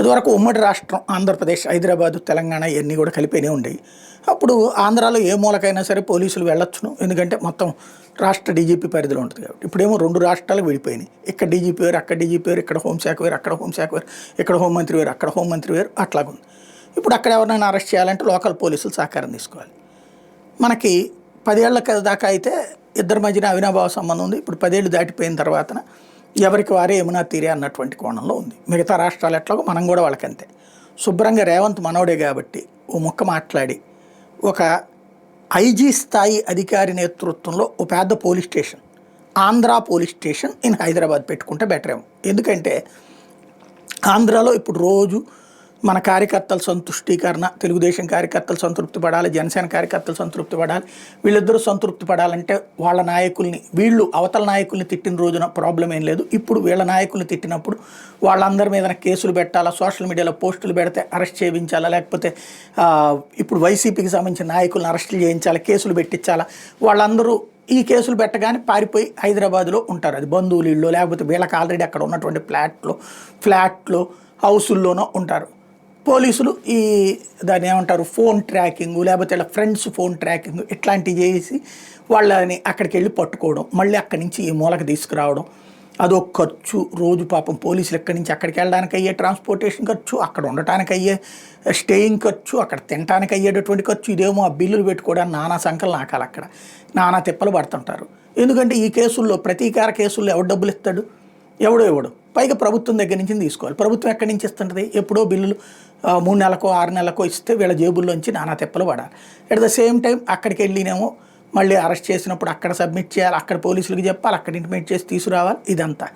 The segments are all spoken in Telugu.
ఇదివరకు ఉమ్మడి రాష్ట్రం ఆంధ్రప్రదేశ్, హైదరాబాదు, తెలంగాణ ఇవన్నీ కూడా కలిపినే ఉండేవి. అప్పుడు ఆంధ్రాలో ఏ మూలకైనా సరే పోలీసులు వెళ్ళొచ్చును, ఎందుకంటే మొత్తం రాష్ట్ర డీజీపీ పరిధిలో ఉంటుంది కాబట్టి. ఇప్పుడేమో 2 రాష్ట్రాలు విడిపోయినాయి. ఇక్కడ డీజీపీ వేరు, అక్కడ డీజీపీ వేరు, ఇక్కడ హోంశాఖ వేరు, అక్కడ హోంశాఖ వేరు, ఇక్కడ హోంమంత్రి వేరు, అక్కడ హోంమంత్రి వేరు, అట్లాగుంది. ఇప్పుడు అక్కడ ఎవరినైనా అరెస్ట్ చేయాలంటే లోకల్ పోలీసులు సహకారం తీసుకోవాలి. మనకి 10 ఏళ్ల దాకా అయితే ఇద్దరి మధ్యన అవినాభావ సంబంధం ఉంది. ఇప్పుడు 10 ఏళ్ళు దాటిపోయిన తర్వాతన ఎవరికి వారే యమునా తీరే అన్నటువంటి కోణంలో ఉంది. మిగతా రాష్ట్రాలు ఎట్లాగో మనం కూడా వాళ్ళకంతే. శుభ్రంగా రేవంత్ మనోడే కాబట్టి ఓ ముక్క మాట్లాడి ఒక ఐజీ స్థాయి అధికారి నేతృత్వంలో ఓ పెద్ద police station, Andhra police station in Hyderabad పెట్టుకుంటే బెటర్ ఏమో. ఎందుకంటే ఆంధ్రాలో ఇప్పుడు రోజు మన కార్యకర్తల సంతుష్టీకరణ, తెలుగుదేశం కార్యకర్తలు సంతృప్తి పడాలి, జనసేన కార్యకర్తలు సంతృప్తి పడాలి. వీళ్ళిద్దరూ సంతృప్తి పడాలంటే వాళ్ళ నాయకుల్ని, వీళ్ళు అవతల నాయకుల్ని తిట్టిన రోజున ప్రాబ్లం ఏం లేదు. ఇప్పుడు వీళ్ళ నాయకుల్ని తిట్టినప్పుడు వాళ్ళందరి మీద కేసులు పెట్టాలా, సోషల్ మీడియాలో పోస్టులు పెడితే అరెస్ట్ చేయించాలా, లేకపోతే ఇప్పుడు వైసీపీకి సంబంధించిన నాయకులను అరెస్టులు చేయించాలా, కేసులు పెట్టించాలా. వాళ్ళందరూ ఈ కేసులు పెట్టగానే పారిపోయి హైదరాబాద్లో ఉంటారు. అది బంధువులు ఇళ్ళు, లేకపోతే వీళ్ళకి ఆల్రెడీ అక్కడ ఉన్నటువంటి ఫ్లాట్లో హౌసుల్లోనో ఉంటారు. పోలీసులు ఈ దాన్ని ఏమంటారు, ఫోన్ ట్రాకింగ్, లేకపోతే ఇలా ఫ్రెండ్స్ ఫోన్ ట్రాకింగ్ ఇట్లాంటివి చేసి వాళ్ళని అక్కడికి వెళ్ళి పట్టుకోవడం, మళ్ళీ అక్కడి నుంచి ఈ మూలకి తీసుకురావడం, అదో ఖర్చు. రోజు పాపం పోలీసులు ఎక్కడి నుంచి అక్కడికి వెళ్ళడానికి అయ్యే ట్రాన్స్పోర్టేషన్ ఖర్చు, అక్కడ ఉండటానికి అయ్యే స్టేయింగ్ ఖర్చు, అక్కడ తినడానికి అయ్యేటటువంటి ఖర్చు. ఇదేమో ఆ బిల్లులు పెట్టుకోవడానికి నానా సంఖ్యలు నాకాలి, అక్కడ నానా తిప్పలు పడుతుంటారు. ఎందుకంటే ఈ కేసుల్లో, ప్రతీకార కేసుల్లో ఎవడు డబ్బులు ఇస్తాడు? ఎవడు. పైగా ప్రభుత్వం దగ్గర నుంచి తీసుకోవాలి. ప్రభుత్వం ఎక్కడి నుంచి ఇస్తుంటుంది? ఎప్పుడో బిల్లులు 3 నెలలకో 6 నెలలకో ఇస్తే వీళ్ళ జేబుల్లోంచి నానా తెప్పలు పడాలి. అట్ ద సేమ్ టైం అక్కడికి వెళ్ళినేమో మళ్ళీ అరెస్ట్ చేసినప్పుడు అక్కడ సబ్మిట్ చేయాలి, అక్కడ పోలీసులకు చెప్పాలి, అక్కడ ఇంటిమేట్ చేసి తీసుకురావాలి. ఇదంతా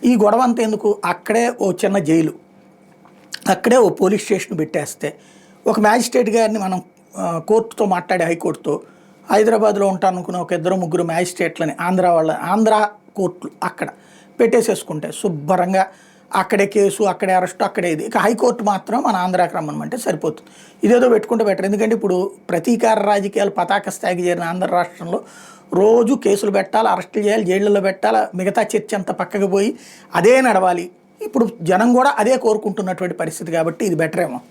ఈ గొడవ అంతా ఎందుకు? అక్కడే ఓ చిన్న జైలు, అక్కడే ఓ పోలీస్ స్టేషన్ పెట్టేస్తే ఒక మ్యాజిస్ట్రేట్ గారిని మనం కోర్టుతో మాట్లాడి, హైకోర్టుతో హైదరాబాద్లో ఉంటాననుకున్న ఒక 2-3 మ్యాజిస్ట్రేట్లని ఆంధ్ర కోర్టులు అక్కడ పెట్టేసేసుకుంటే శుభ్రంగా అక్కడే కేసు, అక్కడే అరెస్టు, అక్కడే ఇది. ఇక హైకోర్టు మాత్రం మన ఆంధ్రాకి రమ్మనమంటే సరిపోతుంది. ఇదేదో పెట్టుకుంటే బెటర్. ఎందుకంటే ఇప్పుడు ప్రతీకార రాజకీయాలు పతాక స్థాయికి చేరిన ఆంధ్ర రాష్ట్రంలో రోజు కేసులు పెట్టాలి, అరెస్టులు చేయాలి, జైళ్ళలో పెట్టాలి, మిగతా చర్చ అంతా పక్కకు పోయి అదే నడవాలి. ఇప్పుడు జనం కూడా అదే కోరుకుంటున్నటువంటి పరిస్థితి కాబట్టి ఇది బెటర్ ఏమో.